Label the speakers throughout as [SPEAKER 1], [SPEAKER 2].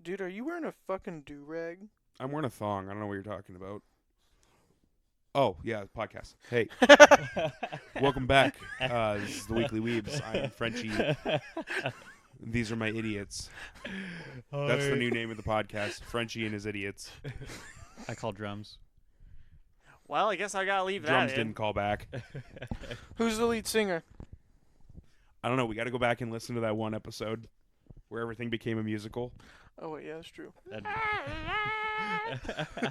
[SPEAKER 1] Dude, are you wearing a fucking do-rag?
[SPEAKER 2] I'm wearing a thong. I don't know what you're talking about. Oh, yeah, podcast. Hey, welcome back. This is the Weekly Weebs. I'm Frenchie. These are my idiots. That's the new name of the podcast, Frenchie and his idiots.
[SPEAKER 3] I call drums.
[SPEAKER 4] Well, I guess I gotta leave
[SPEAKER 2] Drums
[SPEAKER 4] that in.
[SPEAKER 2] didn't call back.
[SPEAKER 1] Who's the lead singer?
[SPEAKER 2] I don't know. We got to go back and listen to that one episode where everything became a musical.
[SPEAKER 1] Oh, wait, yeah, that's true.
[SPEAKER 3] That'd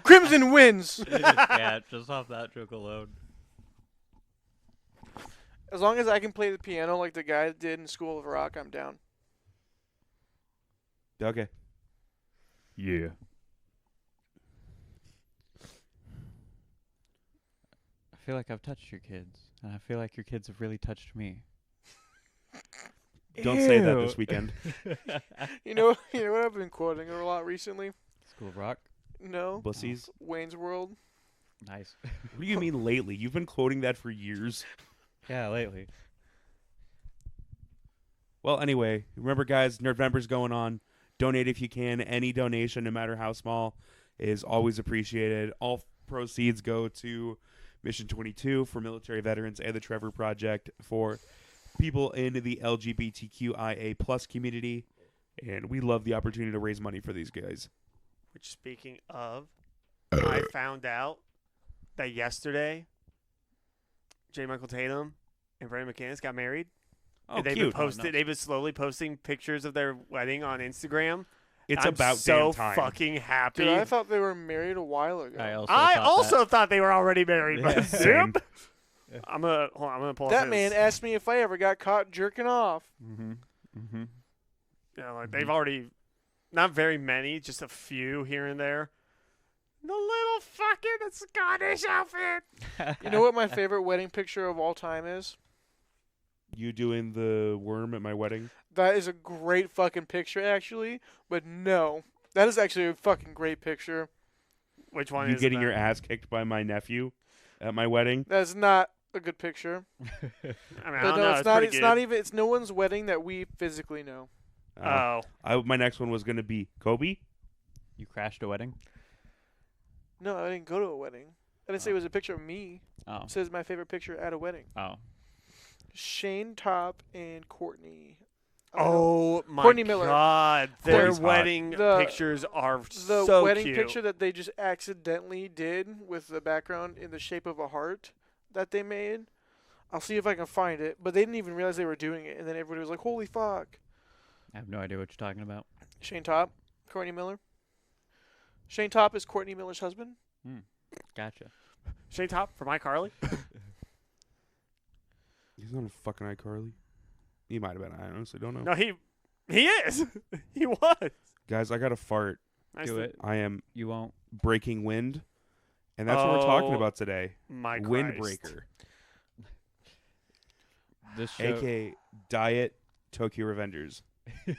[SPEAKER 1] Crimson wins!
[SPEAKER 3] yeah, just off that joke alone.
[SPEAKER 1] As long as I can play the piano like the guy did in School of Rock, I'm down.
[SPEAKER 2] Okay.
[SPEAKER 3] Yeah. I feel like I've touched your kids, and I feel like your kids have really touched me.
[SPEAKER 2] Don't say that this weekend.
[SPEAKER 1] You know what I've been quoting a lot recently?
[SPEAKER 3] School of Rock.
[SPEAKER 1] No.
[SPEAKER 2] Bussies.
[SPEAKER 1] Wayne's World.
[SPEAKER 3] Nice.
[SPEAKER 2] What do you mean lately? You've been quoting that for years.
[SPEAKER 3] Yeah, lately.
[SPEAKER 2] Well, anyway, remember, guys, Nerdvember's going on. Donate if you can. Any donation, no matter how small, is always appreciated. All proceeds go to Mission 22 for military veterans and the Trevor Project for people in the LGBTQIA plus community. And we love the opportunity to raise money for these guys.
[SPEAKER 4] Which, speaking of, I found out that yesterday, J. Michael Tatum and Brandon McCandless got married.
[SPEAKER 2] Oh,
[SPEAKER 4] And they've
[SPEAKER 2] cute.
[SPEAKER 4] been posted. They've been slowly posting pictures of their wedding on Instagram.
[SPEAKER 2] It's
[SPEAKER 4] I'm
[SPEAKER 2] about
[SPEAKER 4] so
[SPEAKER 2] damn time.
[SPEAKER 4] fucking happy.
[SPEAKER 1] Dude, I thought they were married a while ago.
[SPEAKER 4] I also thought they were already married.
[SPEAKER 3] Yeah.
[SPEAKER 4] But
[SPEAKER 2] Same.
[SPEAKER 4] I'm gonna pull up
[SPEAKER 1] That
[SPEAKER 4] his-
[SPEAKER 1] man asked me if I ever got caught jerking off.
[SPEAKER 3] Mm-hmm. Mm-hmm.
[SPEAKER 4] You know, like they've already, not very many, just a few here and there. The little fucking Scottish outfit.
[SPEAKER 1] You know what my favorite wedding picture of all time is?
[SPEAKER 2] You doing the worm at my wedding?
[SPEAKER 1] That is a great fucking picture, actually. But no, that is actually a fucking great picture.
[SPEAKER 4] Which one
[SPEAKER 2] You
[SPEAKER 4] is
[SPEAKER 2] getting
[SPEAKER 4] that?
[SPEAKER 2] your ass kicked by my nephew at my wedding?
[SPEAKER 1] That is not a good picture.
[SPEAKER 4] I mean, I
[SPEAKER 1] But
[SPEAKER 4] don't
[SPEAKER 1] no,
[SPEAKER 4] know.
[SPEAKER 1] it's not.
[SPEAKER 4] pretty
[SPEAKER 1] It's
[SPEAKER 4] good.
[SPEAKER 1] not even. It's no one's wedding that we physically know.
[SPEAKER 4] Oh,
[SPEAKER 2] My next one was going to be Kobe.
[SPEAKER 3] You crashed a wedding?
[SPEAKER 1] No, I didn't go to a wedding. I didn't say it was a picture of me.
[SPEAKER 3] Oh.
[SPEAKER 1] It says my favorite picture at a wedding.
[SPEAKER 3] Oh.
[SPEAKER 1] Shane Top and Courtney.
[SPEAKER 4] oh my
[SPEAKER 1] Courtney Miller.
[SPEAKER 4] God! Their
[SPEAKER 2] Courtney's hot.
[SPEAKER 4] wedding
[SPEAKER 1] The-
[SPEAKER 4] pictures are
[SPEAKER 1] The
[SPEAKER 4] so
[SPEAKER 1] wedding
[SPEAKER 4] cute.
[SPEAKER 1] picture that they just accidentally did with the background in the shape of a heart that they made. I'll see if I can find it. But they didn't even realize they were doing it, and then everybody was like, "Holy fuck!"
[SPEAKER 3] I have no idea what you're talking about.
[SPEAKER 1] Shane Top, Courtney Miller. Shane Top is Courtney Miller's husband.
[SPEAKER 3] Gotcha.
[SPEAKER 4] Shane Top for iCarly.
[SPEAKER 2] He's not a fucking iCarly. He might have been. I honestly don't know.
[SPEAKER 4] No, he is. He was.
[SPEAKER 2] Guys, I got to fart.
[SPEAKER 4] Nice
[SPEAKER 3] Do
[SPEAKER 4] to-
[SPEAKER 3] it.
[SPEAKER 2] I am
[SPEAKER 3] You won't.
[SPEAKER 2] breaking wind. And that's what we're talking
[SPEAKER 4] Oh,
[SPEAKER 2] about today.
[SPEAKER 4] My Christ.
[SPEAKER 2] Windbreaker.
[SPEAKER 3] This show.
[SPEAKER 2] A.K.A. Diet Tokyo Revengers.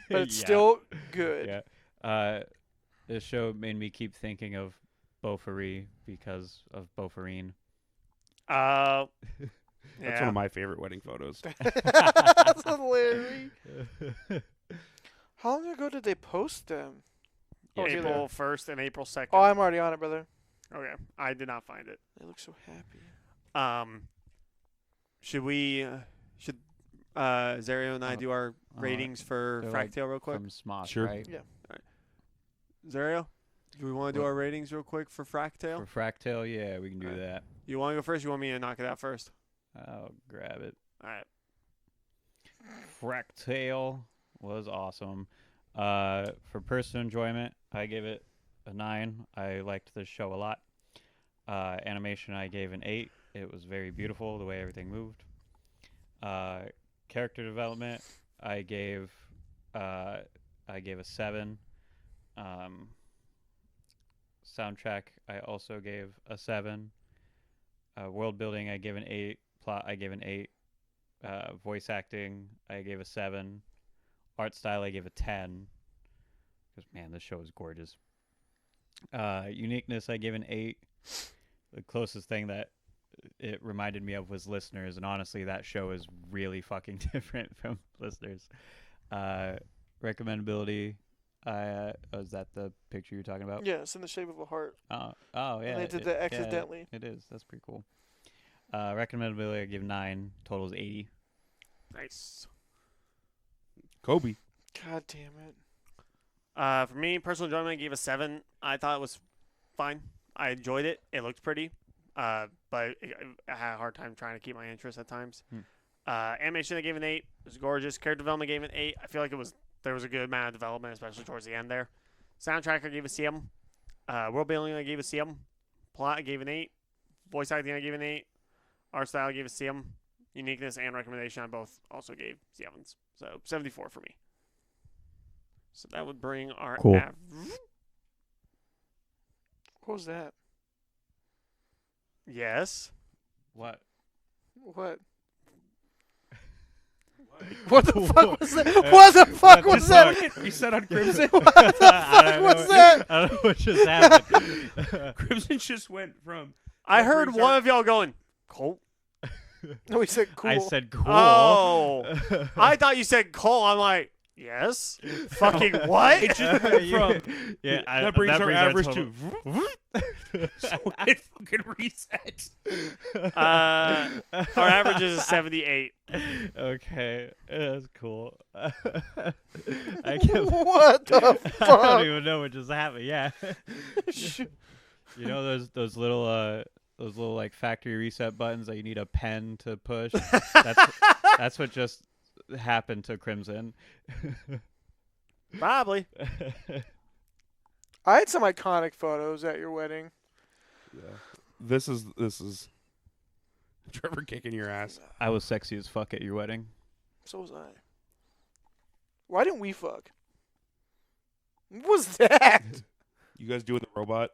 [SPEAKER 1] But it's
[SPEAKER 3] Yeah.
[SPEAKER 1] still good.
[SPEAKER 3] Yeah. This show made me keep thinking of Beaufory because of Beauforine.
[SPEAKER 4] Yeah.
[SPEAKER 2] That's one of my favorite wedding photos.
[SPEAKER 1] That's hilarious. How long ago did they post them? Oh, here they
[SPEAKER 4] April
[SPEAKER 1] are.
[SPEAKER 4] 1st and April 2nd.
[SPEAKER 1] Oh, I'm already on it, brother.
[SPEAKER 4] Okay, I did not find it.
[SPEAKER 1] They look so happy.
[SPEAKER 4] Should Zario and I do our
[SPEAKER 3] uh,
[SPEAKER 4] ratings for
[SPEAKER 3] they're like
[SPEAKER 4] Fractale real quick?
[SPEAKER 3] From Smosh,
[SPEAKER 2] Sure.
[SPEAKER 3] right?
[SPEAKER 1] Yeah.
[SPEAKER 4] Zario, do we want to do
[SPEAKER 3] What?
[SPEAKER 4] our ratings real quick for Fractale?
[SPEAKER 3] For Fractale, yeah, we can do
[SPEAKER 4] Alright.
[SPEAKER 3] that.
[SPEAKER 4] You want to go first? You want me to knock it out first?
[SPEAKER 3] I'll grab it.
[SPEAKER 4] All right.
[SPEAKER 3] Fractale was awesome. For personal enjoyment, I gave it a 9. I liked this show a lot. Animation, I gave an 8. It was very beautiful the way everything moved. Character development, I gave a 7. Soundtrack, I also gave a 7. World building, I gave an 8. Plot, I gave an 8. Voice acting, I gave a 7. Art style, I gave a 10. Because, man, this show is gorgeous. Uniqueness, I gave an 8. The closest thing that it reminded me of was Listeners, and honestly, that show is really fucking different from Listeners. Recommendability, is that the picture you're talking about?
[SPEAKER 1] Yeah, it's in the shape of a heart.
[SPEAKER 3] Oh, yeah.
[SPEAKER 1] And they did
[SPEAKER 3] it-
[SPEAKER 1] that
[SPEAKER 3] yeah,
[SPEAKER 1] accidentally.
[SPEAKER 3] it is. That's pretty cool. Recommendability, I give 9. Total is 80.
[SPEAKER 4] Nice.
[SPEAKER 2] Kobe.
[SPEAKER 1] God damn it.
[SPEAKER 4] For me, personal enjoyment, I gave a 7. I thought it was fine. I enjoyed it. It looked pretty. But I had a hard time trying to keep my interest at times. Animation, I gave an 8. It was gorgeous. Character development, I gave an 8. I feel like there was a good amount of development, especially towards the end there. Soundtrack, I gave a CM. World building, I gave a CM. Plot, I gave an 8. Voice acting, I gave an 8. Art style, I gave a CM. Uniqueness and recommendation, I both also gave CMs. So 74 for me. So that would bring our
[SPEAKER 3] Cool.
[SPEAKER 1] What was that?
[SPEAKER 4] Yes.
[SPEAKER 3] What?
[SPEAKER 1] What? What the fuck was that? What the fuck was that?
[SPEAKER 2] Reset on Crimson.
[SPEAKER 1] What the fuck was that?
[SPEAKER 3] I don't know what just happened.
[SPEAKER 2] Crimson just went from.
[SPEAKER 4] I
[SPEAKER 2] That
[SPEAKER 4] heard
[SPEAKER 2] brings
[SPEAKER 4] one
[SPEAKER 2] our-
[SPEAKER 4] of y'all going, Colt.
[SPEAKER 1] No, he said cool.
[SPEAKER 3] I said cool.
[SPEAKER 4] Oh. I thought you said Cole. I'm like, yes. Fucking what?
[SPEAKER 2] It just went from.
[SPEAKER 3] Yeah,
[SPEAKER 2] that brings our average
[SPEAKER 3] total-
[SPEAKER 2] to. So it fucking resets.
[SPEAKER 4] Our average is a 78.
[SPEAKER 3] Okay, that's cool. I give,
[SPEAKER 1] What the
[SPEAKER 3] I
[SPEAKER 1] fuck?
[SPEAKER 3] don't even know what just happened. Yeah,
[SPEAKER 1] Sh-
[SPEAKER 3] you know those little like factory reset buttons that you need a pen to push. That's what just happened to Crimson.
[SPEAKER 4] Probably.
[SPEAKER 1] I had some iconic photos at your wedding.
[SPEAKER 2] Yeah. This is Trevor kicking your ass.
[SPEAKER 3] I was sexy as fuck at your wedding.
[SPEAKER 1] So was I. Why didn't we fuck? What was that?
[SPEAKER 2] You guys doing the robot?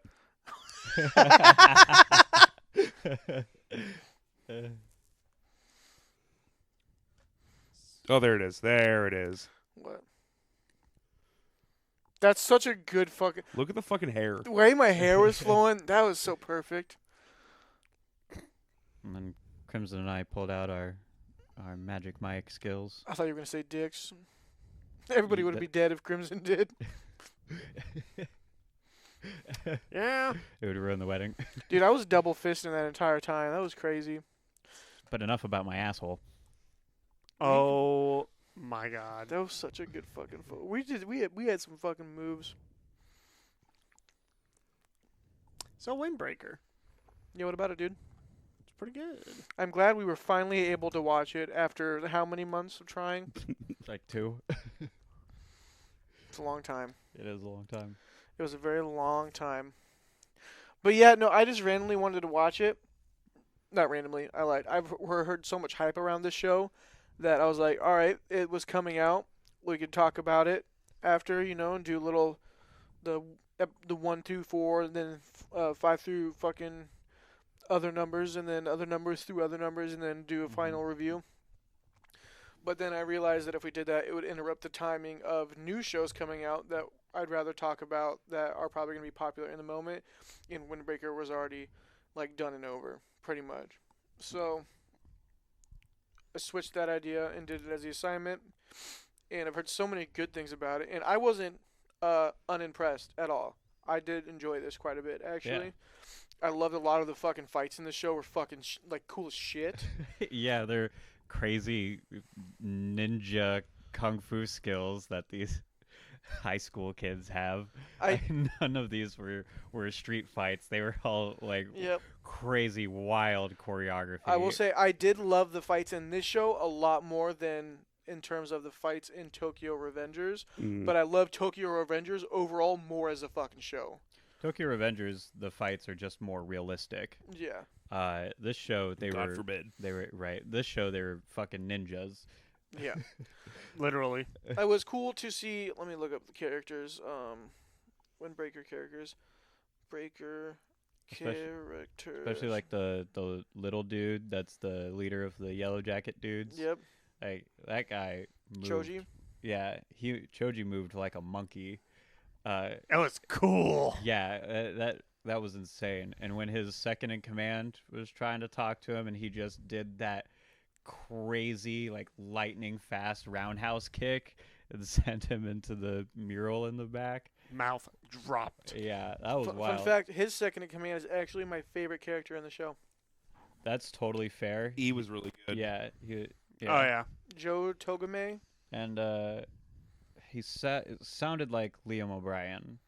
[SPEAKER 2] Oh, there it is. There it is.
[SPEAKER 1] What? That's such a good fucking.
[SPEAKER 2] Look at the fucking hair.
[SPEAKER 1] The way my hair was flowing, that was so perfect.
[SPEAKER 3] And then Crimson and I pulled out our magic mic skills.
[SPEAKER 1] I thought you were gonna say dicks. Everybody would be dead if Crimson did.
[SPEAKER 4] Yeah.
[SPEAKER 3] It would ruin the wedding.
[SPEAKER 1] Dude, I was double fisting that entire time. That was crazy.
[SPEAKER 3] But enough about my asshole.
[SPEAKER 4] Oh my God.
[SPEAKER 1] That was such a good fucking photo. We had some fucking moves.
[SPEAKER 4] So Windbreaker.
[SPEAKER 1] Yeah, what about it, dude?
[SPEAKER 4] It's pretty good.
[SPEAKER 1] I'm glad we were finally able to watch it after how many months of trying?
[SPEAKER 3] Like 2.
[SPEAKER 1] It's a long time.
[SPEAKER 3] It is a long time.
[SPEAKER 1] It was a very long time. But yeah, no, I just randomly wanted to watch it. Not randomly, I lied. I've heard so much hype around this show that I was like, all right, it was coming out. We could talk about it after, and do a little, the 1 through 4, and then 5 through fucking other numbers, and then other numbers through other numbers, and then do a final review. But then I realized that if we did that, it would interrupt the timing of new shows coming out that I'd rather talk about that are probably going to be popular in the moment. And Windbreaker was already, like, done and over, pretty much. So I switched that idea and did it as the assignment. And I've heard so many good things about it. And I wasn't unimpressed at all. I did enjoy this quite a bit, actually.
[SPEAKER 3] Yeah.
[SPEAKER 1] I loved a lot of the fucking fights in the show were fucking, cool as shit.
[SPEAKER 3] Yeah, they're crazy ninja kung fu skills that these high school kids have. None of these were street fights. They were all like crazy wild choreography.
[SPEAKER 1] I will say I did love the fights in this show a lot more than in terms of the fights in Tokyo Revengers, but I love Tokyo Revengers overall more as a fucking show.
[SPEAKER 3] Tokyo Revengers, the fights are just more realistic.
[SPEAKER 1] Yeah.
[SPEAKER 3] This show
[SPEAKER 2] God forbid.
[SPEAKER 3] They were right. This show they were fucking ninjas.
[SPEAKER 1] Yeah.
[SPEAKER 4] Literally.
[SPEAKER 1] It was cool to see. Let me look up the characters. Windbreaker characters. Breaker characters.
[SPEAKER 3] Especially like the little dude that's the leader of the Yellow Jacket dudes.
[SPEAKER 1] Yep.
[SPEAKER 3] Like that guy moved.
[SPEAKER 1] Choji.
[SPEAKER 3] Yeah, Choji moved like a monkey.
[SPEAKER 4] That was cool.
[SPEAKER 3] Yeah, that was insane. And when his second in command was trying to talk to him, and he just did that crazy, like lightning fast roundhouse kick, and sent him into the mural in the back.
[SPEAKER 4] Mouth dropped.
[SPEAKER 3] Yeah, that was
[SPEAKER 1] Fun
[SPEAKER 3] wild.
[SPEAKER 1] fact: his second in command is actually my favorite character in the show.
[SPEAKER 3] That's totally fair.
[SPEAKER 2] He was really good.
[SPEAKER 3] Yeah, yeah.
[SPEAKER 4] Oh yeah.
[SPEAKER 1] Joe Togame.
[SPEAKER 3] And it sounded like Liam O'Brien.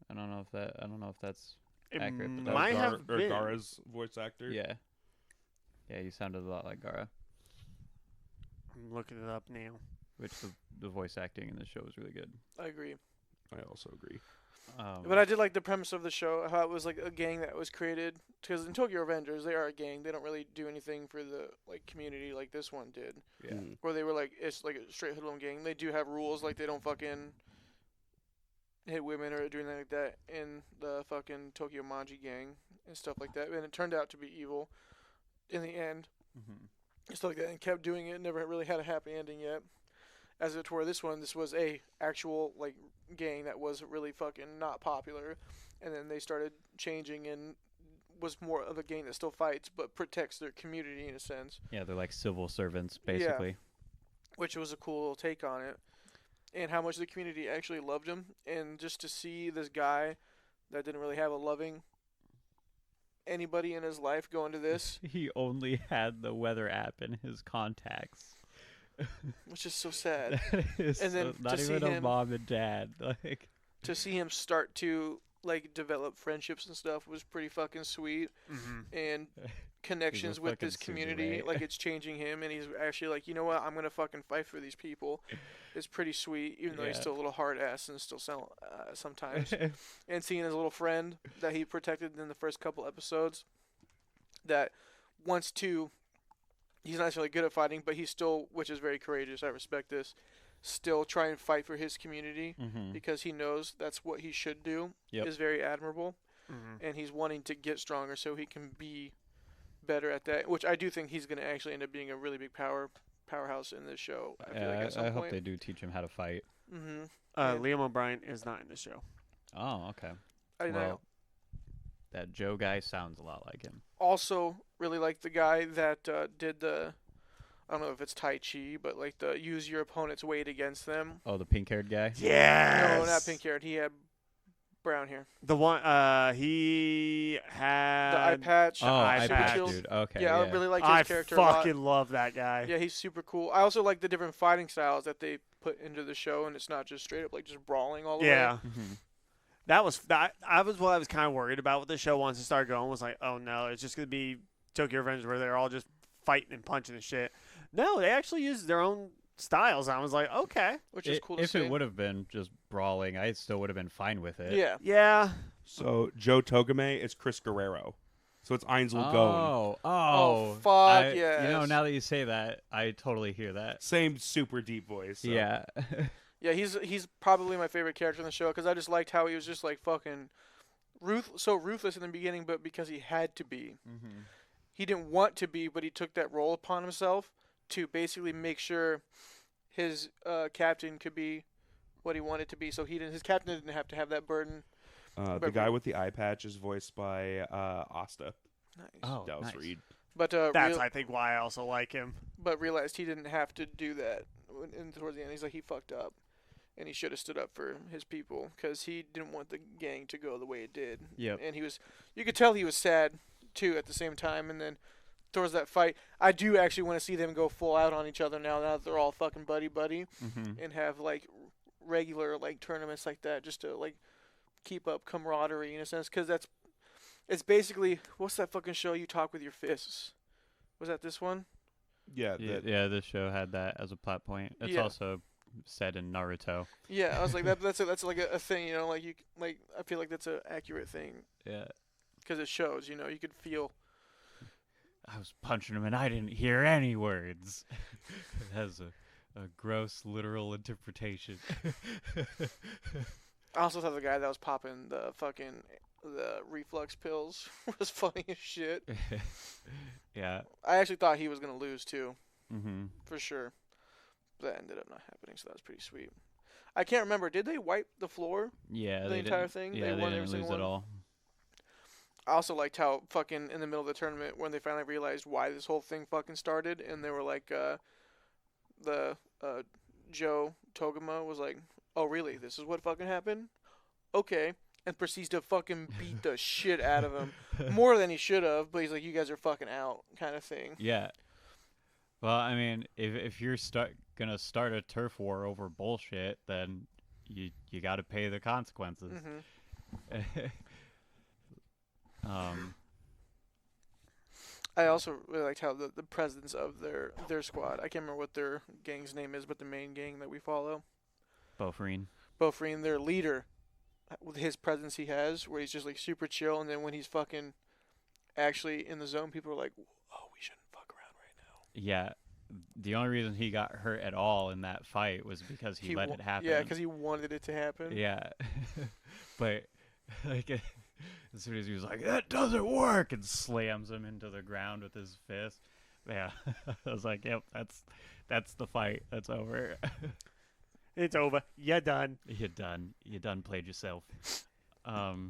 [SPEAKER 3] I don't know if that's
[SPEAKER 4] It
[SPEAKER 3] accurate, but that
[SPEAKER 4] might
[SPEAKER 3] was
[SPEAKER 4] have been.
[SPEAKER 2] Gara's voice actor.
[SPEAKER 3] yeah. Yeah, he sounded a lot like Gara,
[SPEAKER 4] I'm looking it up now.
[SPEAKER 3] which the voice acting in the show was really good.
[SPEAKER 1] I agree.
[SPEAKER 2] I also agree.
[SPEAKER 1] But I did like the premise of the show, how it was like a gang that was created. Because in Tokyo Revengers, they are a gang. They don't really do anything for the like community like this one did.
[SPEAKER 3] Yeah.
[SPEAKER 1] Where they were like, it's like a straight hoodlum gang. They do have rules, like they don't fucking hit women or do anything like that in the fucking Tokyo Manji gang and stuff like that. And it turned out to be evil in the end.
[SPEAKER 3] Mm-hmm.
[SPEAKER 1] And stuff like that, and kept doing it. Never really had a happy ending yet. As it were, this was a actual like gang that was really fucking not popular, and then they started changing and was more of a gang that still fights but protects their community in a sense,
[SPEAKER 3] Yeah, they're like civil servants basically.
[SPEAKER 1] which was a cool little take on it, and how much the community actually loved him, and just to see this guy that didn't really have a loving anybody in his life go into this,
[SPEAKER 3] He only had the weather app in his contacts.
[SPEAKER 1] which is so sad.
[SPEAKER 3] That is
[SPEAKER 1] And then
[SPEAKER 3] not
[SPEAKER 1] to see
[SPEAKER 3] even a
[SPEAKER 1] him-
[SPEAKER 3] mom and dad. Like,
[SPEAKER 1] To see him start to like develop friendships and stuff was pretty fucking sweet,
[SPEAKER 4] Mm-hmm.
[SPEAKER 1] and connections with
[SPEAKER 3] fucking
[SPEAKER 1] this community,
[SPEAKER 3] tsundere.
[SPEAKER 1] like it's changing him, and he's actually like, you know what, I'm gonna fucking fight for these people. It's pretty sweet, even though he's
[SPEAKER 3] Yeah.
[SPEAKER 1] still a little hard ass and still sometimes. And seeing his little friend that he protected in the first couple episodes, that wants to, he's not necessarily good at fighting, but he's still, which is very courageous. I respect this. Still try and fight for his community
[SPEAKER 3] mm-hmm.
[SPEAKER 1] because he knows that's what he should do.
[SPEAKER 3] Yep.
[SPEAKER 1] Is very admirable,
[SPEAKER 4] Mm-hmm.
[SPEAKER 1] and he's wanting to get stronger so he can be better at that. Which I do think he's going to actually end up being a really big powerhouse in this show. I feel like at some
[SPEAKER 3] I hope
[SPEAKER 1] point.
[SPEAKER 3] they do teach him how to fight.
[SPEAKER 1] Mm-hmm. Yeah.
[SPEAKER 4] Liam O'Brien is not in the show.
[SPEAKER 3] Oh, okay.
[SPEAKER 1] I know.
[SPEAKER 3] Well, that Joe guy sounds a lot like him.
[SPEAKER 1] Also, really like the guy that did the. I don't know if it's Tai Chi, but like the use your opponent's weight against them.
[SPEAKER 3] Oh, the pink-haired guy.
[SPEAKER 4] Yes.
[SPEAKER 1] No, not pink haired. He had brown hair.
[SPEAKER 4] The one he had.
[SPEAKER 1] The eye patch.
[SPEAKER 3] Oh,
[SPEAKER 4] eye
[SPEAKER 3] eye
[SPEAKER 1] super
[SPEAKER 3] patch,
[SPEAKER 1] chill.
[SPEAKER 3] dude. Okay.
[SPEAKER 1] Yeah,
[SPEAKER 3] Yeah,
[SPEAKER 1] I really like his
[SPEAKER 4] I
[SPEAKER 1] character a lot.
[SPEAKER 4] fucking love that guy.
[SPEAKER 1] Yeah, he's super cool. I also like the different fighting styles that they put into the show, and it's not just straight up like just brawling all the way.
[SPEAKER 4] Yeah.
[SPEAKER 3] Mm-hmm.
[SPEAKER 4] That was I was what I was kind of worried about with the show once it started going. Was like, oh no, it's just gonna be Tokyo Revengers where they're all just fighting and punching and shit. No, they actually used their own styles. I was like, okay,
[SPEAKER 1] Which is cool to
[SPEAKER 3] If
[SPEAKER 1] see.
[SPEAKER 3] it would have been just brawling, I still would have been fine with it.
[SPEAKER 1] Yeah.
[SPEAKER 4] yeah.
[SPEAKER 2] So Joe Togame is Chris Guerrero. So it's Ainsley Goen.
[SPEAKER 3] Oh,
[SPEAKER 1] fuck
[SPEAKER 3] I,
[SPEAKER 1] yes.
[SPEAKER 3] You know, now that you say that, I totally hear that.
[SPEAKER 2] Same super deep voice. So.
[SPEAKER 3] Yeah.
[SPEAKER 1] Yeah, he's probably my favorite character in the show because I just liked how he was just like fucking ruthless in the beginning, but because he had to be.
[SPEAKER 3] Mm-hmm.
[SPEAKER 1] He didn't want to be, but he took that role upon himself to basically make sure his captain could be what he wanted to be. So his captain didn't have to have that burden.
[SPEAKER 2] The guy with the eye patch is voiced by Asta.
[SPEAKER 1] Nice.
[SPEAKER 3] Oh,
[SPEAKER 2] Dallas
[SPEAKER 3] nice.
[SPEAKER 2] Reed.
[SPEAKER 1] But
[SPEAKER 4] That's I think why I also like him.
[SPEAKER 1] but realized he didn't have to do that. And towards the end, he's like he fucked up, and he should have stood up for his people because he didn't want the gang to go the way it did.
[SPEAKER 3] Yep.
[SPEAKER 1] And you could tell he was sad too at the same time. And then towards that fight, I do actually want to see them go full out on each other now that they're all fucking buddy
[SPEAKER 3] Mm-hmm.
[SPEAKER 1] and have like regular like tournaments like that just to like keep up camaraderie in a sense because it's basically what's that fucking show you talk with your fists? Was that this one?
[SPEAKER 2] Yeah.
[SPEAKER 3] Yeah, this show had that as a plot point. It's
[SPEAKER 1] Yeah.
[SPEAKER 3] also said in Naruto.
[SPEAKER 1] Yeah, I was like that's like a thing, you know, like you like I feel like that's a accurate thing
[SPEAKER 3] Yeah.
[SPEAKER 1] because it shows, you know, you could feel.
[SPEAKER 3] I was punching him and I didn't hear any words. It has a gross literal interpretation.
[SPEAKER 1] I also thought the guy that was popping the reflux pills was funny as shit.
[SPEAKER 3] Yeah.
[SPEAKER 1] I actually thought he was gonna lose too,
[SPEAKER 3] Mm-hmm.
[SPEAKER 1] for sure. But that ended up not happening, so that was pretty sweet. I can't remember. Did they wipe the floor?
[SPEAKER 3] Yeah.
[SPEAKER 1] The
[SPEAKER 3] they
[SPEAKER 1] entire
[SPEAKER 3] didn't,
[SPEAKER 1] thing?
[SPEAKER 3] Yeah,
[SPEAKER 1] They
[SPEAKER 3] they
[SPEAKER 1] won
[SPEAKER 3] didn't
[SPEAKER 1] every
[SPEAKER 3] lose
[SPEAKER 1] single
[SPEAKER 3] at
[SPEAKER 1] one?
[SPEAKER 3] all.
[SPEAKER 1] I also liked how fucking in the middle of the tournament when they finally realized why this whole thing fucking started, and they were like, the Joe Togama was like, "Oh, really? This is what fucking happened? Okay." And proceeds to fucking beat the shit out of him. More than he should have, but he's like, "You guys are fucking out," kind of thing.
[SPEAKER 3] Yeah. Well, I mean, if you're gonna start a turf war over bullshit, then you got to pay the consequences. um,
[SPEAKER 1] I also really liked how the presidents of their squad. I can't remember what their gang's name is, but the main gang that we follow,
[SPEAKER 3] Bofreen.
[SPEAKER 1] Bofreen, their leader, with his presence he has, where he's just like super chill, and then when he's fucking actually in the zone, people are like, "Oh, we shouldn't fuck around right now."
[SPEAKER 3] Yeah. The only reason he got hurt at all in that fight was because he let it happen.
[SPEAKER 1] Yeah, because he wanted it to happen.
[SPEAKER 3] Yeah. But like as soon as he was like, "That doesn't work," and slams him into the ground with his fist. Yeah. I was like, "Yep, that's the fight. That's over."
[SPEAKER 4] It's over. You're done.
[SPEAKER 3] You done played yourself. But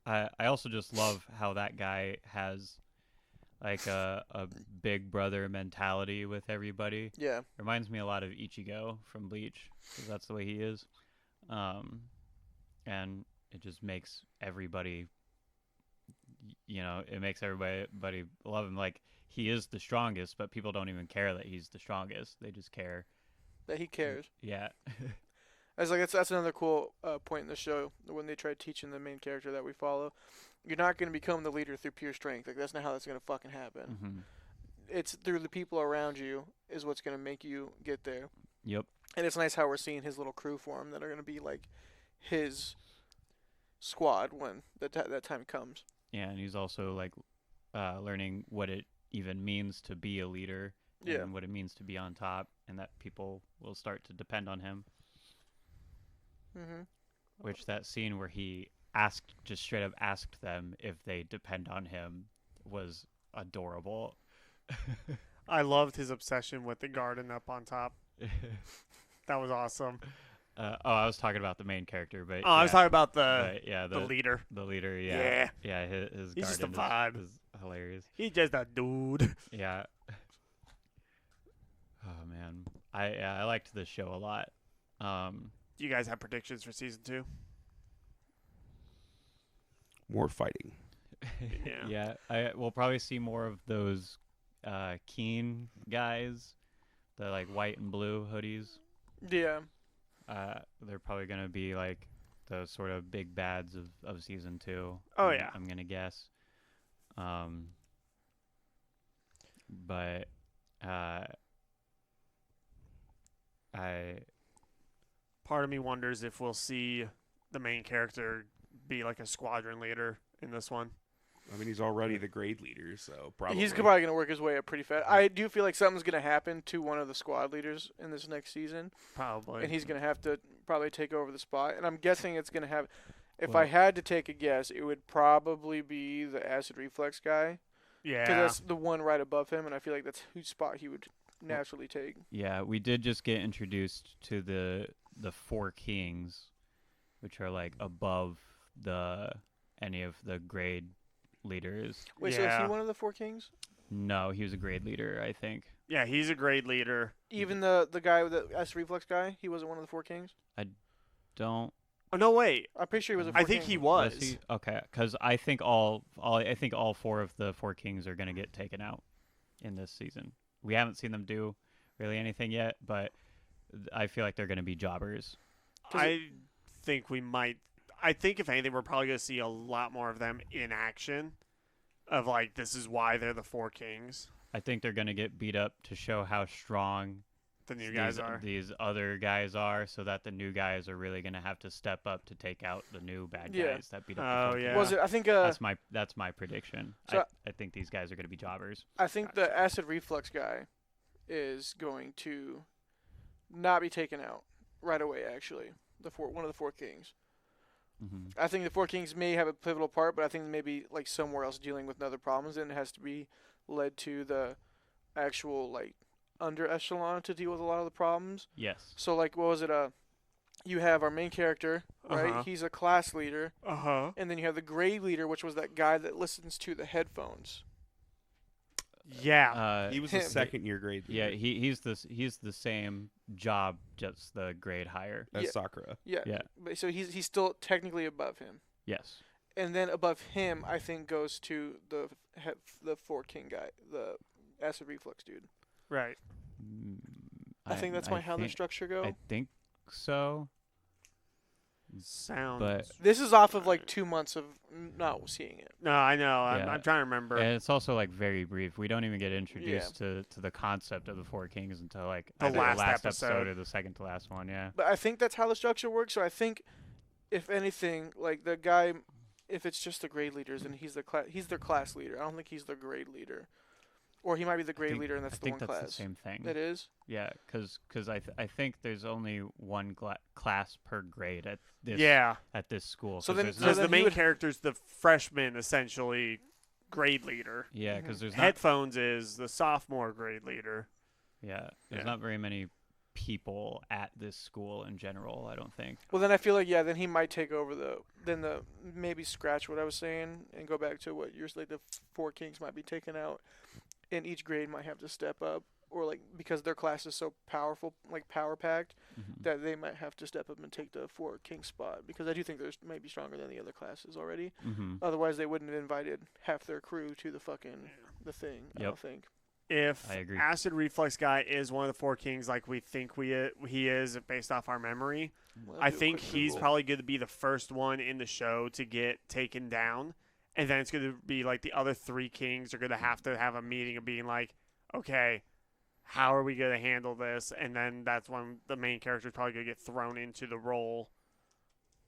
[SPEAKER 3] I also just love how that guy has like a big brother mentality with everybody.
[SPEAKER 1] Yeah.
[SPEAKER 3] Reminds me a lot of Ichigo from Bleach, 'cause that's the way he is. And it just makes everybody, it makes everybody love him. Like, he is the strongest, but people don't even care that he's the strongest. They just care
[SPEAKER 1] That he cares.
[SPEAKER 3] Yeah.
[SPEAKER 1] I was like, that's another cool point in the show when they try teaching the main character that we follow. You're not going to become the leader through pure strength. Like, that's not how that's going to fucking happen.
[SPEAKER 3] Mm-hmm.
[SPEAKER 1] It's through the people around you is what's going to make you get there.
[SPEAKER 3] Yep.
[SPEAKER 1] And it's nice how we're seeing his little crew form that are going to be like his squad when that time comes.
[SPEAKER 3] Yeah, and he's also like learning what it even means to be a leader and what it means to be on top, and that people will start to depend on him.
[SPEAKER 1] Mm-hmm.
[SPEAKER 3] Which that scene where he just straight up asked them if they depend on him was adorable.
[SPEAKER 4] I loved his obsession with the garden up on top. That was awesome.
[SPEAKER 3] I was talking about the main character, but
[SPEAKER 4] I was talking about
[SPEAKER 3] the
[SPEAKER 4] leader.
[SPEAKER 3] The leader, yeah. His
[SPEAKER 4] He's just a
[SPEAKER 3] garden
[SPEAKER 4] vibe.
[SPEAKER 3] is hilarious.
[SPEAKER 4] He's just a dude.
[SPEAKER 3] Yeah. Oh man, I liked this show a lot.
[SPEAKER 4] Do you guys have predictions for season 2?
[SPEAKER 2] More fighting.
[SPEAKER 4] Yeah.
[SPEAKER 3] We'll probably see more of those Keen guys, the like white and blue hoodies.
[SPEAKER 1] Yeah.
[SPEAKER 3] They're probably gonna be like the sort of big bads of season 2.
[SPEAKER 4] Oh yeah.
[SPEAKER 3] I'm gonna guess. But
[SPEAKER 4] part of me wonders if we'll see the main character be like a squadron leader in this one.
[SPEAKER 2] I mean, he's already the grade leader, so probably.
[SPEAKER 1] He's probably going to work his way up pretty fast. I do feel like something's going to happen to one of the squad leaders in this next season.
[SPEAKER 4] Probably.
[SPEAKER 1] And he's going to have to probably take over the spot. And I'm guessing it's going to have... If
[SPEAKER 3] Well-
[SPEAKER 1] I had to take a guess, it would probably be the acid reflex guy.
[SPEAKER 4] Yeah.
[SPEAKER 1] Because that's the one right above him, and I feel like that's whose spot he would naturally take.
[SPEAKER 3] yeah, we did just get introduced to the 4 kings, which are like above any of the grade leaders.
[SPEAKER 1] Wait, so is
[SPEAKER 4] Yeah.
[SPEAKER 1] he one of the 4 kings?
[SPEAKER 3] No, he was a grade leader, I think.
[SPEAKER 4] Yeah, he's a grade leader.
[SPEAKER 1] Even the guy with the acid reflex guy, he wasn't one of the 4 kings?
[SPEAKER 3] Don't
[SPEAKER 4] Oh no, wait.
[SPEAKER 1] I'm pretty sure he was a 4
[SPEAKER 4] I think
[SPEAKER 1] king.
[SPEAKER 4] he was.
[SPEAKER 3] he? Okay, because I think all 4 of the 4 kings are gonna get taken out in this season. We haven't seen them do really anything yet, but I feel like they're gonna be jobbers.
[SPEAKER 4] I think we might. I think if anything, we're probably going to see a lot more of them in action. Of like, this is why they're the 4 kings.
[SPEAKER 3] I think they're gonna get beat up to show how strong
[SPEAKER 4] The new guys are.
[SPEAKER 3] these other guys are, so that the new guys are really gonna have to step up to take out the new bad
[SPEAKER 1] Yeah.
[SPEAKER 3] guys that beat up.
[SPEAKER 4] Oh,
[SPEAKER 3] the 4
[SPEAKER 4] yeah.
[SPEAKER 3] kings.
[SPEAKER 1] Was it? I think.
[SPEAKER 3] That's my prediction.
[SPEAKER 1] So-
[SPEAKER 3] I think these guys are gonna be jobbers.
[SPEAKER 1] I think the acid reflux guy is going to not be taken out right away. Actually, one of the 4 kings.
[SPEAKER 3] Mm-hmm.
[SPEAKER 1] I think the 4 kings may have a pivotal part, but I think maybe like somewhere else dealing with other problems, and it has to be led to the actual like under echelon to deal with a lot of the problems.
[SPEAKER 3] Yes.
[SPEAKER 1] So like, what was it? You have our main character, right?
[SPEAKER 4] Uh-huh.
[SPEAKER 1] He's a class leader,
[SPEAKER 4] Uh-huh.
[SPEAKER 1] and then you have the grade leader, which was that guy that listens to the headphones.
[SPEAKER 4] Yeah.
[SPEAKER 2] He was
[SPEAKER 1] Him.
[SPEAKER 2] a second-year grade
[SPEAKER 3] Yeah,
[SPEAKER 2] leader.
[SPEAKER 3] he's the same job, just the grade higher.
[SPEAKER 2] As
[SPEAKER 1] Yeah.
[SPEAKER 2] Sakura.
[SPEAKER 1] Yeah.
[SPEAKER 3] Yeah.
[SPEAKER 1] But so he's still technically above him.
[SPEAKER 3] Yes.
[SPEAKER 1] And then above him, I think goes to the Four King guy, the acid reflux dude.
[SPEAKER 4] Right.
[SPEAKER 3] Mm,
[SPEAKER 1] I think that's how their structure go.
[SPEAKER 3] I think so.
[SPEAKER 4] Sounds.
[SPEAKER 3] But
[SPEAKER 1] This is off of like 2 months of not seeing it.
[SPEAKER 4] No, I know.
[SPEAKER 3] Yeah.
[SPEAKER 4] I'm trying to remember.
[SPEAKER 3] and it's also like very brief. We don't even get introduced to the concept of the Four Kings until like
[SPEAKER 4] The
[SPEAKER 3] either
[SPEAKER 4] last episode.
[SPEAKER 3] or the second to last one. Yeah.
[SPEAKER 1] But I think that's how the structure works. So I think, if anything, like the guy, if it's just the grade leaders, then he's their class leader. I don't think he's the grade leader, or he might be the grade leader, and that's
[SPEAKER 3] I
[SPEAKER 1] the
[SPEAKER 3] think
[SPEAKER 1] one
[SPEAKER 3] that's
[SPEAKER 1] class.
[SPEAKER 3] the same thing.
[SPEAKER 1] It is.
[SPEAKER 3] Yeah, because I think there's only one class per grade at this
[SPEAKER 4] Yeah.
[SPEAKER 3] at this school.
[SPEAKER 1] So
[SPEAKER 3] 'cause
[SPEAKER 1] then-
[SPEAKER 3] there's
[SPEAKER 1] so
[SPEAKER 3] not-
[SPEAKER 4] Because
[SPEAKER 1] then
[SPEAKER 4] the
[SPEAKER 1] he
[SPEAKER 4] main
[SPEAKER 1] would-
[SPEAKER 4] character's the freshman, essentially, grade leader.
[SPEAKER 3] yeah, because there's not
[SPEAKER 4] Headphones is the sophomore grade leader.
[SPEAKER 3] there's
[SPEAKER 4] Yeah.
[SPEAKER 3] not very many people at this school in general. I don't think.
[SPEAKER 1] Well, then I feel like then he might take over the maybe scratch what I was saying and go back to what you're like the Four Kings might be taken out, and each grade might have to step up, or like because their class is so powerful, like power packed,
[SPEAKER 3] Mhm.
[SPEAKER 1] that they might have to step up and take the Four King spot, because I do think they're maybe stronger than the other classes already.
[SPEAKER 3] Mhm.
[SPEAKER 1] Otherwise, they wouldn't have invited half their crew to the fucking the thing. I
[SPEAKER 3] Yep.
[SPEAKER 1] don't think.
[SPEAKER 4] If
[SPEAKER 3] I agree.
[SPEAKER 4] Acid Reflux guy is one of the Four Kings, like we think he is based off our memory,
[SPEAKER 1] Well,
[SPEAKER 4] I
[SPEAKER 1] do a
[SPEAKER 4] think
[SPEAKER 1] quick
[SPEAKER 4] he's
[SPEAKER 1] Google.
[SPEAKER 4] probably going to be the first one in the show to get taken down. And then it's going to be like the other three kings are going to have a meeting of being like, okay, how are we going to handle this? And then that's when the main character is probably going to get thrown into the role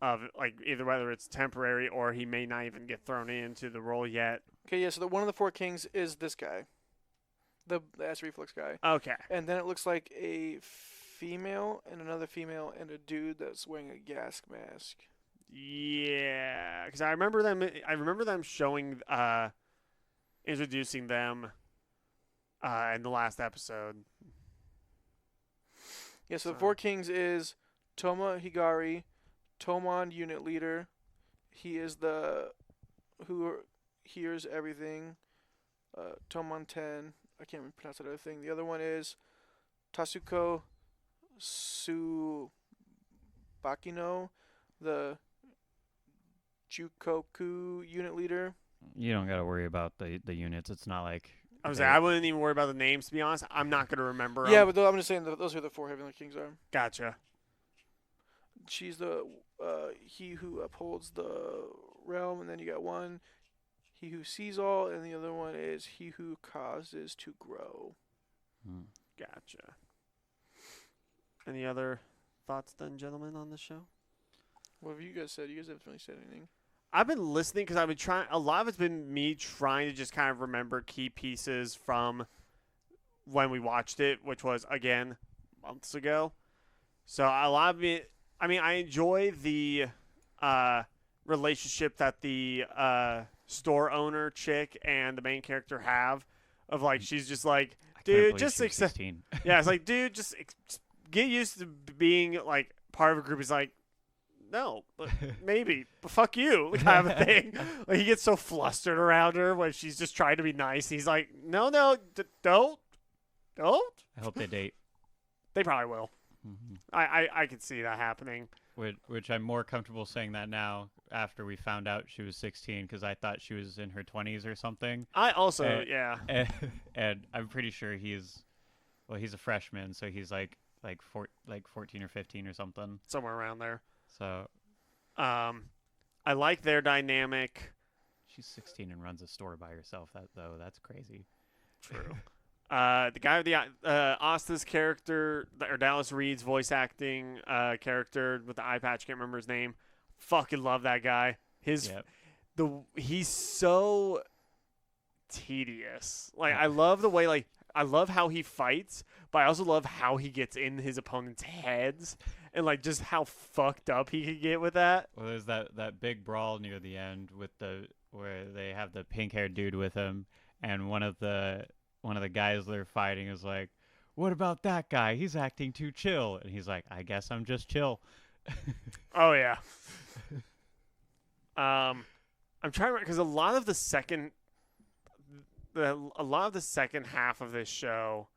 [SPEAKER 4] of like either whether it's temporary or he may not even get thrown into the role yet.
[SPEAKER 1] Okay, yeah. So one of the Four Kings is this guy, the acid reflux guy.
[SPEAKER 4] Okay.
[SPEAKER 1] And then it looks like a female and another female and a dude that's wearing a gas mask.
[SPEAKER 4] Yeah, because I remember them showing, introducing them in the last episode.
[SPEAKER 1] Yeah, so the
[SPEAKER 4] So-
[SPEAKER 1] Four Kings is Toma Higari, Tomon unit leader. He is the who hears everything. Tomon 10. I can't even pronounce that other thing. The other one is Tasuko Tsubakino, the Jukoku unit leader.
[SPEAKER 3] You don't got to worry about the units. It's not like
[SPEAKER 4] I was
[SPEAKER 3] they-
[SPEAKER 4] like, I wouldn't even worry about the names, to be honest. I'm not going to remember
[SPEAKER 1] Yeah,
[SPEAKER 4] 'em.
[SPEAKER 1] but I'm just saying those are the four Heavenly Kings are.
[SPEAKER 4] Gotcha.
[SPEAKER 1] She's the he who upholds the realm, and then you got one, he who sees all, and the other one is he who causes to grow.
[SPEAKER 3] Hmm.
[SPEAKER 4] Gotcha. Any other thoughts then, gentlemen, on the show?
[SPEAKER 1] What have you guys said? You guys haven't really said anything.
[SPEAKER 4] I've been listening because I've been trying. A lot of it's been me trying to just kind of remember key pieces from when we watched it, which was again months ago. So a lot of it. I mean, I enjoy the relationship that the store owner chick and the main character have. Of like, she's just like,
[SPEAKER 3] I can't
[SPEAKER 4] dude,
[SPEAKER 3] believe
[SPEAKER 4] just
[SPEAKER 3] she was
[SPEAKER 4] accept.
[SPEAKER 3] 16.
[SPEAKER 4] Yeah, it's like, dude, just get used to being like part of a group. He's like, no, but maybe, but fuck you, kind of a thing. Like he gets so flustered around her when she's just trying to be nice. He's like, no, don't.
[SPEAKER 3] I hope they date.
[SPEAKER 4] They probably will.
[SPEAKER 3] Mhm.
[SPEAKER 4] I could see that happening.
[SPEAKER 3] Which I'm more comfortable saying that now after we found out she was 16 because I thought she was in her 20s or something.
[SPEAKER 4] I also,
[SPEAKER 3] Eh.
[SPEAKER 4] yeah,
[SPEAKER 3] And I'm pretty sure he's a freshman, so he's like 14 or 15 or something.
[SPEAKER 4] somewhere around there.
[SPEAKER 3] So
[SPEAKER 4] I like their dynamic.
[SPEAKER 3] she's 16 and runs a store by herself. That's crazy.
[SPEAKER 4] True. The guy with the Asta's character, or Dallas Reed's voice acting character with the eye patch, can't remember his name. Fucking love that guy.
[SPEAKER 3] Yep.
[SPEAKER 4] He's so tedious. Like I love the way I love how he fights, but I also love how he gets in his opponent's heads and like just how fucked up he can get with that.
[SPEAKER 3] Well, there's that big brawl near the end where they have the pink-haired dude with him, and one of the guys they're fighting is like, "What about that guy? He's acting too chill." And he's like, "I guess I'm just chill."
[SPEAKER 4] Oh yeah. I'm trying to because a lot of the second a lot of the second half of this show,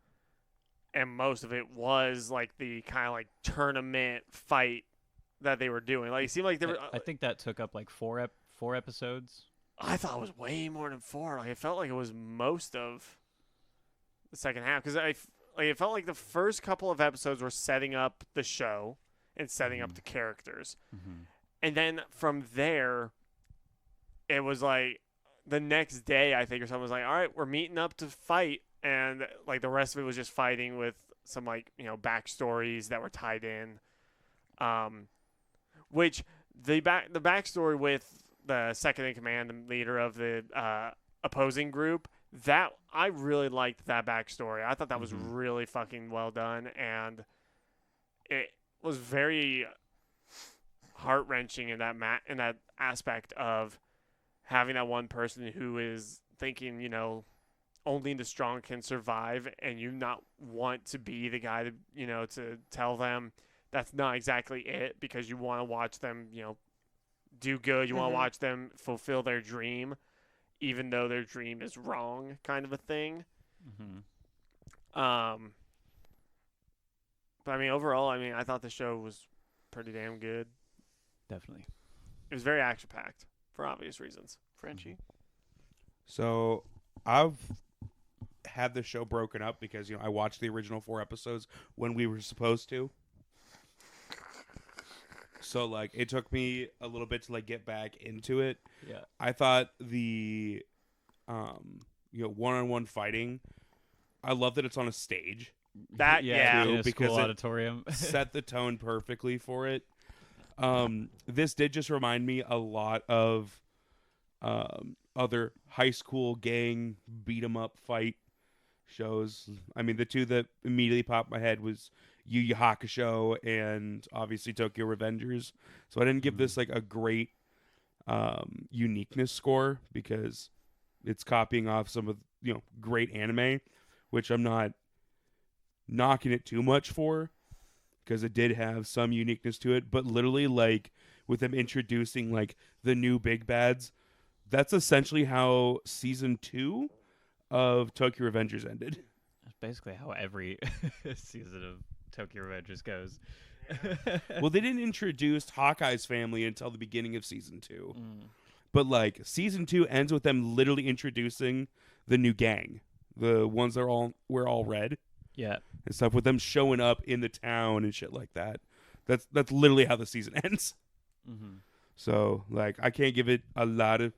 [SPEAKER 4] and most of it was like the kind of like tournament fight that they were doing. Like it seemed like they were.
[SPEAKER 3] I think that took up like four episodes.
[SPEAKER 4] I thought it was way more than 4. Like it felt like it was most of the second half because it felt like the first couple of episodes were setting up the show and setting up the characters, and then from there, it was like the next day I think or something was like, all right, we're meeting up to fight, and like the rest of it was just fighting with some like backstories that were tied in, which the backstory with the second in command, the leader of the opposing group, that I really liked that backstory. I thought that was really fucking well done, and it was very heart-wrenching in that aspect of having that one person who is thinking, only the strong can survive, and you not want to be the guy to tell them that's not exactly it, because you want to watch them, do good. You want to watch them fulfill their dream, even though their dream is wrong, kind of a thing. But I mean, overall, I thought the show was pretty damn good.
[SPEAKER 3] Definitely.
[SPEAKER 4] It was very action-packed for obvious reasons.
[SPEAKER 1] Frenchie.
[SPEAKER 2] So I've had the show broken up because I watched the original 4 episodes when we were supposed to. So like it took me a little bit to like get back into it.
[SPEAKER 3] Yeah.
[SPEAKER 2] I thought the one-on-one fighting, I love that it's on a stage.
[SPEAKER 4] That
[SPEAKER 3] in a
[SPEAKER 2] because
[SPEAKER 3] school
[SPEAKER 2] it
[SPEAKER 3] auditorium.
[SPEAKER 2] set the tone perfectly for it. This did just remind me a lot of other high school gang beat 'em up fight shows. I mean, the two that immediately popped in my head was Yu Yu Hakusho and obviously Tokyo Revengers. So I didn't give this like a great uniqueness score because it's copying off some of great anime, which I'm not knocking it too much for because it did have some uniqueness to it. But literally, like with them introducing like the new big bads, that's essentially how season 2 of Tokyo Revengers ended.
[SPEAKER 3] That's basically how every season of Tokyo Revengers goes.
[SPEAKER 2] Well, they didn't introduce Hawkeye's family until the beginning of season 2. But like season 2 ends with them literally introducing the new gang, the ones that wear all red.
[SPEAKER 3] Yeah.
[SPEAKER 2] And stuff, with them showing up in the town and shit like that. That's literally how the season ends. So like I can't give it a lot of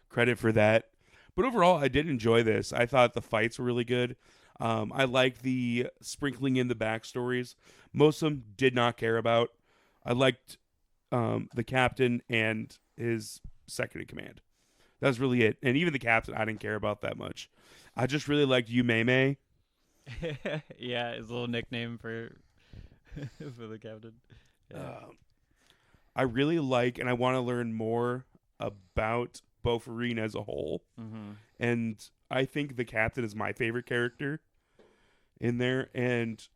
[SPEAKER 2] credit for that. But overall, I did enjoy this. I thought the fights were really good. I liked the sprinkling in the backstories. Most of them did not care about. I liked the captain and his second in command. That was really it. And even the captain, I didn't care about that much. I just really liked Yumeme.
[SPEAKER 3] Yeah, his little nickname for the captain. Yeah.
[SPEAKER 2] I really like, and I want to learn more about Bofarine as a whole. And I think the captain is my favorite character in there. And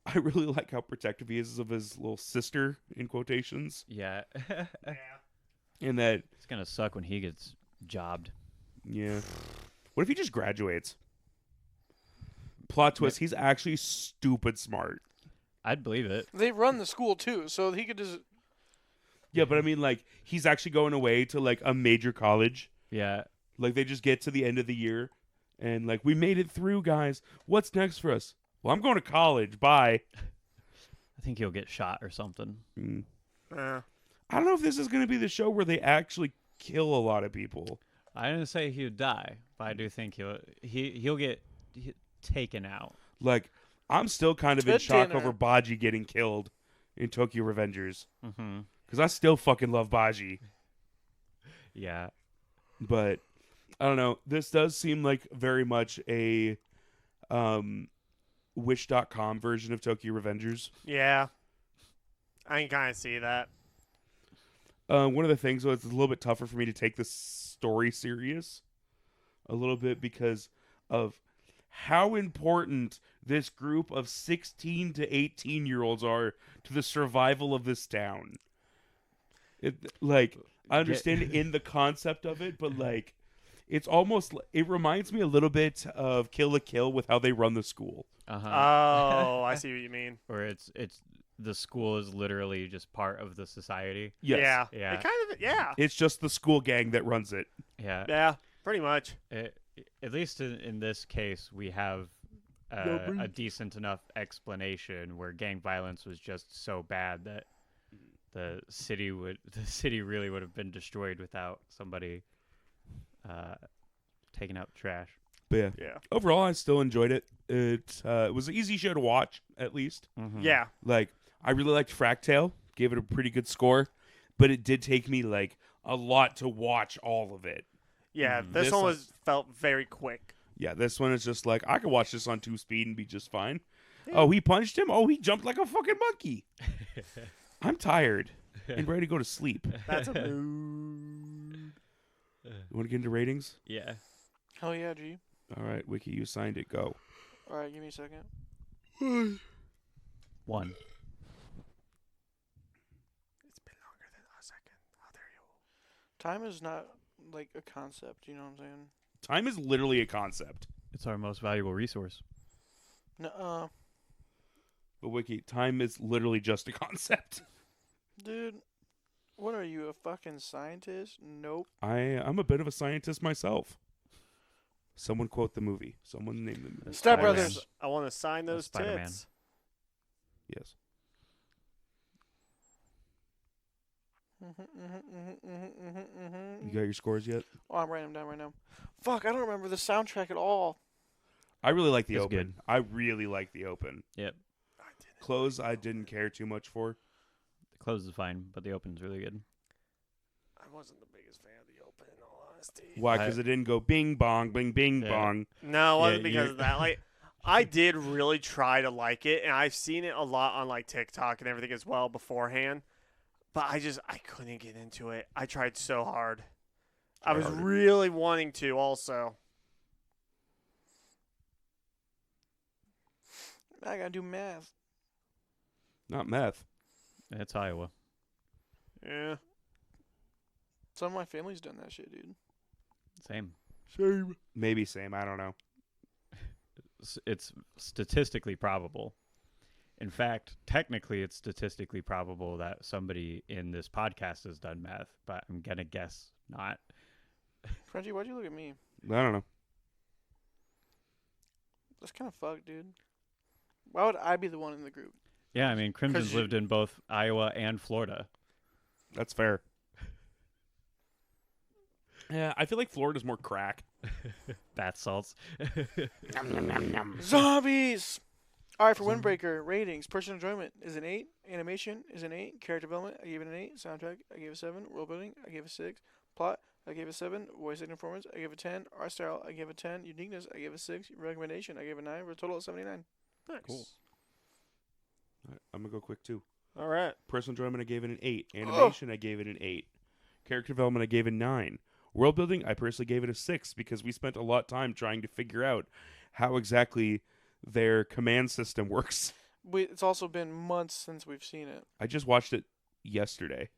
[SPEAKER 2] I really like how protective he is of his little sister, in quotations.
[SPEAKER 3] Yeah.
[SPEAKER 2] And that
[SPEAKER 3] It's going to suck when he gets jobbed.
[SPEAKER 2] Yeah. What if he just graduates? Plot twist, he's actually stupid smart.
[SPEAKER 3] I'd believe it.
[SPEAKER 1] They run the school too, so he could just.
[SPEAKER 2] Yeah, but I mean, like, he's actually going away to, like, a major college.
[SPEAKER 3] Yeah.
[SPEAKER 2] Like, they just get to the end of the year, and, like, we made it through, guys. What's next for us? Well, I'm going to college. Bye.
[SPEAKER 3] I think he'll get shot or something.
[SPEAKER 2] I don't know if this is going to be the show where they actually kill a lot of people.
[SPEAKER 3] I didn't say he would die, but I do think he'll get taken out.
[SPEAKER 2] Like, I'm still kind of in
[SPEAKER 1] Good
[SPEAKER 2] shock
[SPEAKER 1] dinner.
[SPEAKER 2] over Baji getting killed in Tokyo Revengers.
[SPEAKER 3] Mm-hmm.
[SPEAKER 2] Because I still fucking love Baji.
[SPEAKER 3] Yeah.
[SPEAKER 2] But, I don't know. This does seem like very much a Wish.com version of Tokyo Revengers.
[SPEAKER 4] Yeah. I can kind of see that.
[SPEAKER 2] One of the things was it's a little bit tougher for me to take this story serious. A little bit because of how important this group of 16 to 18-year-olds are to the survival of this town. I understand in the concept of it, but like It's almost. It reminds me a little bit of Kill la Kill with how they run the school.
[SPEAKER 4] Oh, I see what you mean.
[SPEAKER 3] Where it's the school is literally just part of the society.
[SPEAKER 2] Yes.
[SPEAKER 4] Yeah.
[SPEAKER 3] Yeah.
[SPEAKER 4] It kind of, yeah.
[SPEAKER 2] It's just the school gang that runs it.
[SPEAKER 3] Yeah.
[SPEAKER 4] Yeah, pretty much.
[SPEAKER 3] At least in this case, we have a decent enough explanation where gang violence was just so bad that the city really would have been destroyed without somebody taking out the trash.
[SPEAKER 2] But yeah,
[SPEAKER 4] Yeah.
[SPEAKER 2] overall, I still enjoyed it. It was an easy show to watch, at least.
[SPEAKER 3] Mm-hmm.
[SPEAKER 4] Yeah.
[SPEAKER 2] Like, I really liked Fractale. Gave it a pretty good score. But it did take me, like, a lot to watch all of it.
[SPEAKER 4] Yeah,
[SPEAKER 3] Mhm.
[SPEAKER 4] this
[SPEAKER 2] This
[SPEAKER 4] one
[SPEAKER 2] one-
[SPEAKER 4] felt very quick.
[SPEAKER 2] Yeah, this one is just like, I could watch this on 2 speed and be just fine. Oh, he punched him? Oh, he jumped like a fucking monkey. I'm tired and ready to go to sleep.
[SPEAKER 4] That's a mood.
[SPEAKER 2] You want to get into ratings?
[SPEAKER 3] Yeah.
[SPEAKER 1] Hell yeah, G.
[SPEAKER 2] All right, Wiki, you signed it. Go.
[SPEAKER 1] All right, give me a second.
[SPEAKER 3] 1.
[SPEAKER 4] It's been longer than a second. How dare you?
[SPEAKER 1] Time is not like a concept. You know what I'm saying?
[SPEAKER 2] Time is literally a concept.
[SPEAKER 3] It's our most valuable resource.
[SPEAKER 1] Nuh-uh.
[SPEAKER 2] But Wiki, time is literally just a concept.
[SPEAKER 1] Dude, what are you, a fucking scientist? Nope.
[SPEAKER 2] I'm a bit of a scientist myself. Someone quote the movie. Someone name the movie.
[SPEAKER 1] Step
[SPEAKER 3] Spider-Man.
[SPEAKER 1] Brothers.
[SPEAKER 4] I want to sign those
[SPEAKER 3] Spider-Man.
[SPEAKER 4] tits.
[SPEAKER 2] Yes. You got your scores yet?
[SPEAKER 1] Oh, I'm writing them down right now. Fuck, I don't remember the soundtrack at all.
[SPEAKER 2] I really like the
[SPEAKER 3] It's
[SPEAKER 2] open.
[SPEAKER 3] good.
[SPEAKER 2] I really like the open.
[SPEAKER 3] Yep.
[SPEAKER 2] Close, I didn't care too much for.
[SPEAKER 3] The close is fine, but the open's really good.
[SPEAKER 4] I wasn't the biggest fan of the open, in all honesty.
[SPEAKER 2] Why? Because it didn't go bing bong, bing bing
[SPEAKER 3] Yeah.
[SPEAKER 2] bong.
[SPEAKER 4] No, it wasn't
[SPEAKER 3] Yeah,
[SPEAKER 4] because
[SPEAKER 3] you-
[SPEAKER 4] of that. Like, I did really try to like it, and I've seen it a lot on like TikTok and everything as well beforehand. But I couldn't get into it. I tried so hard. I was
[SPEAKER 2] harder.
[SPEAKER 4] really wanting to also.
[SPEAKER 1] I gotta do math.
[SPEAKER 2] Not meth.
[SPEAKER 3] It's Iowa.
[SPEAKER 4] Yeah.
[SPEAKER 1] Some of my family's done that shit, dude.
[SPEAKER 3] Same.
[SPEAKER 2] Same. Maybe same. I don't know.
[SPEAKER 3] It's statistically probable. In fact, technically, it's statistically probable that somebody in this podcast has done math, but I'm gonna guess not.
[SPEAKER 1] Frenchie, why'd you look at me?
[SPEAKER 2] I don't know.
[SPEAKER 1] That's kind of fucked, dude. Why would I be the one in the group?
[SPEAKER 3] Yeah, I mean, Crimson's
[SPEAKER 1] 'Cause you-
[SPEAKER 3] lived in both Iowa and Florida.
[SPEAKER 2] That's fair. Yeah, I feel like Florida's more crack.
[SPEAKER 3] Bath salts.
[SPEAKER 1] Zombies! Alright, for Windbreaker, ratings. Personal enjoyment is an 8. Animation is an 8. Character development, I gave it an 8. Soundtrack, I gave it a 7. World building, I gave it a 6. Plot, I gave it a 7. Voice acting performance, I gave it a 10. Art style, I gave it a 10. Uniqueness, I gave it a 6. Recommendation, I gave it a 9. For a total of 79.
[SPEAKER 4] Nice.
[SPEAKER 3] Cool.
[SPEAKER 2] All right, I'm gonna go quick too.
[SPEAKER 4] All right.
[SPEAKER 2] Personal enjoyment, I gave it an 8. Animation, I gave it an 8. Character development, I gave it a 9. World building, I personally gave it a 6 because we spent a lot of time trying to figure out how exactly their command system works.
[SPEAKER 1] It's also been months since we've seen it.
[SPEAKER 2] I just watched it yesterday.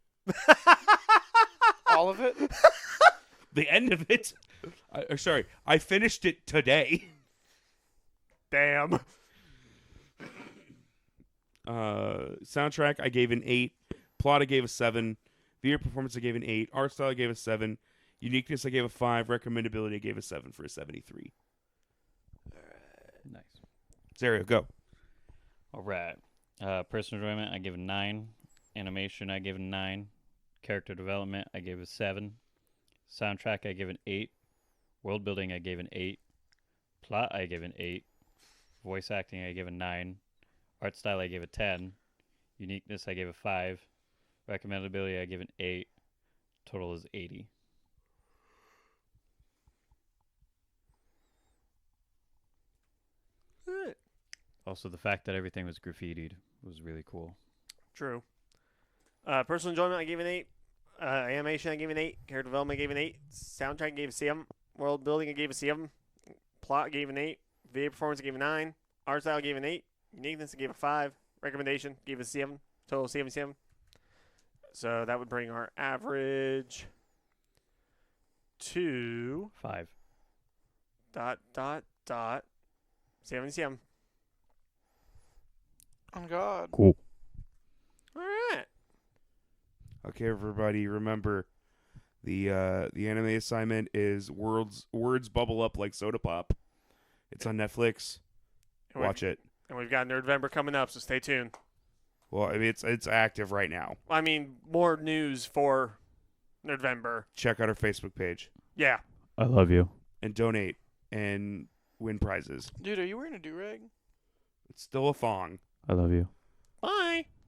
[SPEAKER 1] All of it?
[SPEAKER 2] The end of it. Sorry, I finished it today.
[SPEAKER 4] Damn.
[SPEAKER 2] Soundtrack, I gave an 8. Plot, I gave a 7. Video performance, I gave an 8. Art style, I gave a 7. Uniqueness, I gave a 5. Recommendability, I gave a 7 for a 73.
[SPEAKER 3] Nice.
[SPEAKER 2] Zario, go.
[SPEAKER 3] All right. Personal enjoyment, I give a 9. Animation, I give a 9. Character development, I gave a 7. Soundtrack, I give an 8. World building, I gave an 8. Plot, I give an 8. Voice acting, I give a 9. Art style, I gave a 10. Uniqueness, I gave a 5. Recommendability, I give an 8. Total is 80. Also, the fact that everything was graffitied was really cool.
[SPEAKER 4] True. Personal enjoyment, I gave an 8. Animation, I gave an 8. Character development, I gave an 8. Soundtrack, I gave a 7. World building, I gave a 7. Plot, I gave an 8. Video performance, I gave a 9. Art style, I gave an 8. Uniqueness, I gave a 5. Recommendation, gave a 7. Total 77. So that would bring our average to
[SPEAKER 3] 5. ...
[SPEAKER 4] CM.
[SPEAKER 1] On God.
[SPEAKER 3] Cool.
[SPEAKER 4] All right.
[SPEAKER 2] Okay, everybody, remember the anime assignment is words bubble up like soda pop. It's on Netflix.
[SPEAKER 4] And
[SPEAKER 2] Watch it.
[SPEAKER 4] And we've got Nerdvember coming up, so stay tuned.
[SPEAKER 2] Well, I mean, it's active right now.
[SPEAKER 4] I mean, more news for Nerdvember.
[SPEAKER 2] Check out our Facebook page
[SPEAKER 4] Yeah.
[SPEAKER 3] I love you.
[SPEAKER 2] and donate and win prizes.
[SPEAKER 1] Dude, are you wearing a do-rag?
[SPEAKER 2] It's still a thong.
[SPEAKER 3] I love you.
[SPEAKER 4] Bye.